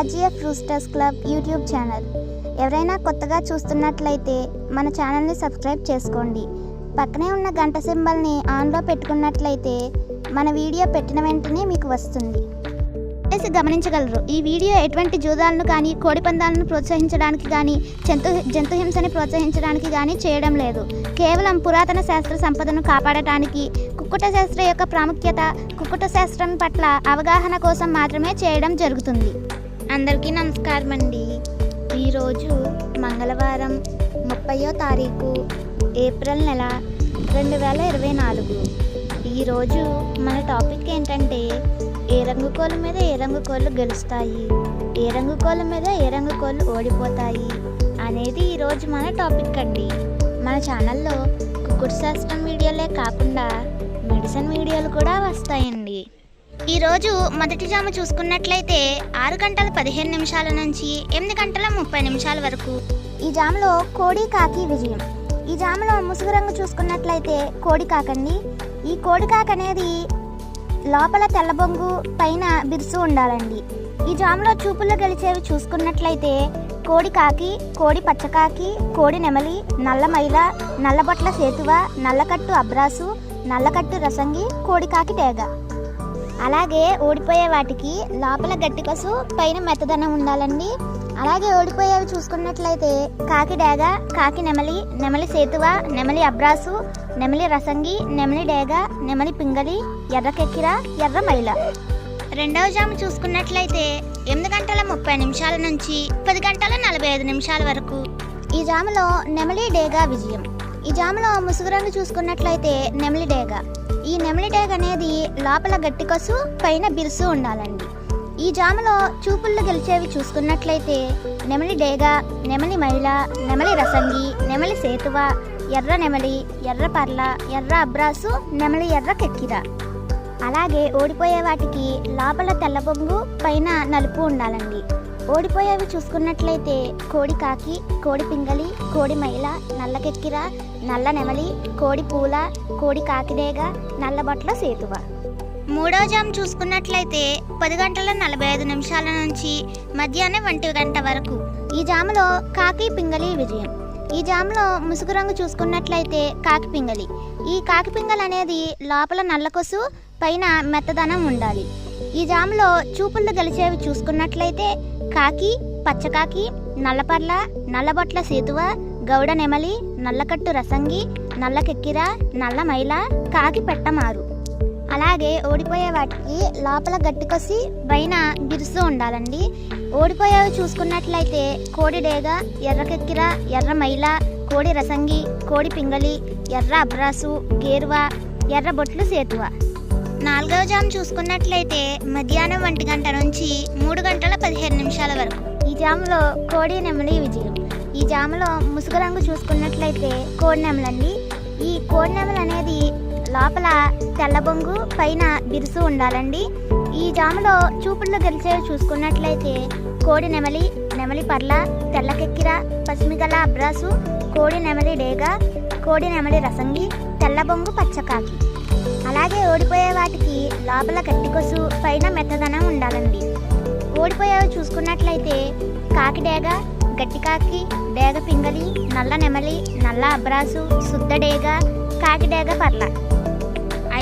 RGF roosters club YouTube channel. ఎవరైనా కొత్తగా చూస్తున్నట్లయితే మన ఛానల్ని సబ్స్క్రైబ్ చేసుకోండి. పక్కనే ఉన్న గంట సింబల్ని ఆన్లో పెట్టుకున్నట్లయితే మన వీడియో పెట్టిన వెంటనే మీకు వస్తుంది. గమనించగలరు, ఈ వీడియో ఎటువంటి జూదాలను కానీ కోడి పందాలను ప్రోత్సహించడానికి కానీ జంతు హింసని ప్రోత్సహించడానికి కానీ చేయడం లేదు. కేవలం పురాతన శాస్త్ర సంపదను కాపాడటానికి, కుక్కుట శాస్త్రం యొక్క ప్రాముఖ్యత, కుక్కుట శాస్త్రం పట్ల అవగాహన కోసం మాత్రమే చేయడం జరుగుతుంది. అందరికీ నమస్కారం అండి. ఈరోజు మంగళవారం 30వ తారీఖు ఏప్రిల్ నెల 2024. ఈరోజు మన టాపిక్ ఏంటంటే ఏ రంగు కోళ్ళ మీద ఏ రంగు కోళ్ళు గెలుస్తాయి, ఏ రంగు కోళ్ళ మీద ఏ రంగు కోళ్ళు ఓడిపోతాయి అనేది ఈరోజు మన టాపిక్ అండి. మన ఛానల్లో కుక్కుడు శాస్త్రం వీడియోలే కాకుండా మెడిసిన్ వీడియోలు కూడా వస్తాయండి. ఈరోజు మొదటి జాము చూసుకున్నట్లయితే 6 గంటల 15 నిమిషాల నుంచి 8 గంటల 30 నిమిషాల వరకు. ఈ జాములో కోడి కాకి విజయం. ఈ జాములో ముసుగు రంగు చూసుకున్నట్లయితే కోడి కాకండి. ఈ కోడి కాక అనేది లోపల తెల్లబొంగు పైన బిరుసు ఉండాలండి. ఈ జాములో చూపుల్లో గెలిచేవి చూసుకున్నట్లయితే కోడి కాకి, కోడి పచ్చకాకి, కోడి నెమలి, నల్ల మైల, నల్లబొట్ల సేతువ, నల్లకట్టు అబ్రాసు, నల్లకట్టు రసంగి, కోడి కాకి డేగ. అలాగే ఓడిపోయే వాటికి లోపల గట్టి కసు పైన మెత్తదనం ఉండాలండి. అలాగే ఓడిపోయేవి చూసుకున్నట్లయితే కాకి డేగ, కాకి నెమలి, నెమలి సేతువ, నెమలి అబ్రాసు, నెమలి రసంగి, నెమలి డేగ, నెమలి పింగళి, ఎర్ర కెక్కిర, ఎర్ర మైల. రెండవ జాము చూసుకున్నట్లయితే 8 గంటల 30 నిమిషాల నుంచి 10 గంటల 45 నిమిషాల వరకు. ఈ జాములో నెమలి డేగ విజయం. ఈ జాములో ముసుగు రంగు చూసుకున్నట్లయితే నెమలి డేగ. ఈ నెమలి డేగ అనేది లోపల గట్టి కసు పైన బిరుసు ఉండాలండి. ఈ జాములో చూపుల్లో గెలిచేవి చూసుకున్నట్లయితే నెమలి డేగ, నెమలి మైల, నెమలి రసంగి, నెమలి సేతువ, ఎర్ర నెమలి, ఎర్ర పర్ల, ఎర్ర అబ్రాసు, నెమలి ఎర్ర కెక్కిర. అలాగే ఓడిపోయే వాటికి లోపల తెల్లబొంగు పైన నలుపు ఉండాలండి. ఓడిపోయేవి చూసుకున్నట్లయితే కోడి కాకి, కోడి పింగళి, కోడి మైల, నల్ల కెక్కిర, నల్ల నెమలి, కోడి పూల, కోడి కాకిడేగ, నల్లబొట్ల సేతువ. మూడవ జాము చూసుకున్నట్లయితే 10 గంటల 45 నిమిషాల నుంచి మధ్యాహ్నం 1 గంట వరకు. ఈ జాములో కాకి పింగళి విజయం. ఈ జాములో ముసుగు రంగు చూసుకున్నట్లయితే కాకి పింగళి. ఈ కాకి పింగళి అనేది లోపల నల్లకొసు పైన మెత్తదనం ఉండాలి. ఈ జాములో చూపుల్లో గెలిచేవి చూసుకున్నట్లయితే కాకి, పచ్చకాకి, నల్లపర్ల, నల్లబొట్ల సేతువ, గౌడ నెమలి, నల్లకట్టు రసంగి, నల్ల కెక్కిర, నల్ల మైల, కాకి పెట్టమారు. అలాగే ఓడిపోయే వాటికి లోపల గట్టి కొసి పైన బిరుసు ఉండాలండి. ఓడిపోయేవి చూసుకున్నట్లయితే కోడి డేగ, ఎర్ర కెక్కిర, ఎర్ర మైల, కోడి రసంగి, కోడి పింగళి, ఎర్ర అబ్రాసు, గేరువ, ఎర్ర బొట్లు సేతువ. నాలుగవ జాము చూసుకున్నట్లయితే మధ్యాహ్నం 1 గంట నుంచి 3 గంటల 15 నిమిషాల వరకు. ఈ జాములో కోడి నెమలి విజయం. ఈ జాములో ముసుగు రంగు చూసుకున్నట్లయితే కోడి నెమలండి. ఈ కోడి నెమలి అనేది లోపల తెల్లబొంగు పైన బిరుసు ఉండాలండి. ఈ జాములో చూపుల్లో గెలిచేవి చూసుకున్నట్లయితే కోడి నెమలి, నెమలి పర్ల, తెల్లకెక్కిర, పసిమిగల అబ్రాసు, కోడి నెమలి డేగ, కోడి నెమలి రసంగి, తెల్లబొంగు పచ్చకాకి. అలాగే ఓడిపోయే వాటికి లోపల గట్టి కొసు పైన మెత్తదనం ఉండాలండి. ఓడిపోయేవి చూసుకున్నట్లయితే కాకి డేగ, గట్టి కాకి, డేగ పింగళి, నల్ల నెమలి, నల్ల అబ్రాసు, శుద్ధ డేగ, కాకి డేగ పర్ల.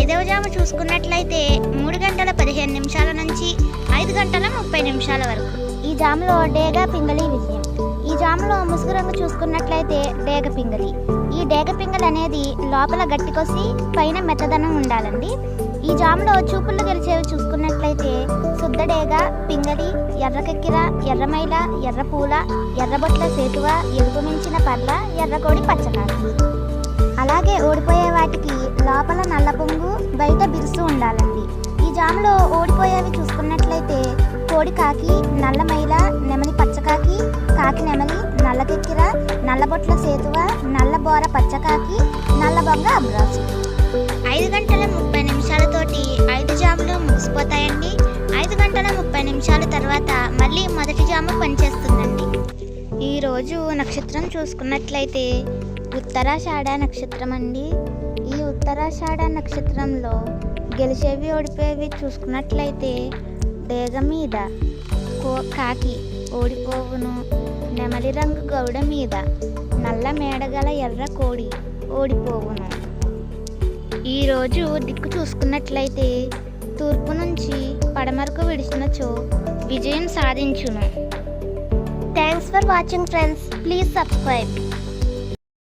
ఐదవ జాము చూసుకున్నట్లయితే 3 గంటల 15 నిమిషాల నుంచి 5 గంటల 30 నిమిషాల వరకు. ఈ జాములో డేగ పింగళి విజయం. ఈ జాములో ముసుగు రంగు చూసుకున్నట్లయితే డేగ పింగళి. ఈ డేగ పింగళి అనేది లోపల గట్టి కొసి పైన మెత్తదనం ఉండాలండి. ఈ జాములో చూపుల్లో గెలిచేవి చూసుకున్నట్లయితే శుద్ధ డేగ, పింగళి, ఎర్ర కెక్కిర, ఎర్ర మైల, ఎర్ర పూల, ఎర్రబొట్ల సేతువ, ఎరుపు మించిన పర్ల, ఎర్రకోడి పచ్చకాకి. అలాగే ఓడిపోయే వాటికి లోపల నల్ల పొంగు బయట బిరుసు ఉండాలండి. ఈ జాములో ఓడిపోయేవి చూసుకున్నట్లయితే కోడి కాకి, నల్ల మైల, నెమలి పచ్చకాకి, కాకి నెమలి, నల్ల కెక్కిర, నల్లబొట్ల సేతువ, నల్ల బోర పచ్చకాకి, నల్ల బొంగ అబ్రాసు. 5 గంటల 30 నిమిషాలతోటి 5 జాములు ముగిసిపోతాయండి. 5 గంటల 30 నిమిషాల తర్వాత మళ్ళీ మొదటి జాము పనిచేస్తుందండి. ఈరోజు నక్షత్రం చూసుకున్నట్లయితే ఉత్తరాషాఢ నక్షత్రం అండి. ఈ ఉత్తరాషాఢ నక్షత్రంలో గెలిచేవి ఓడిపోయేవి చూసుకున్నట్లయితే డేగ మీద, కాకి ఓడిపోవును, నెమలి రంగు గౌడ మీద నల్ల మేడగల ఎర్ర కోడి ఓడిపోవును. ఈరోజు దిక్కు చూసుకున్నట్లయితే తూర్పు నుంచి పడమరకు విడిచినచో విజయం సాధించును. Thanks for watching friends. Please subscribe.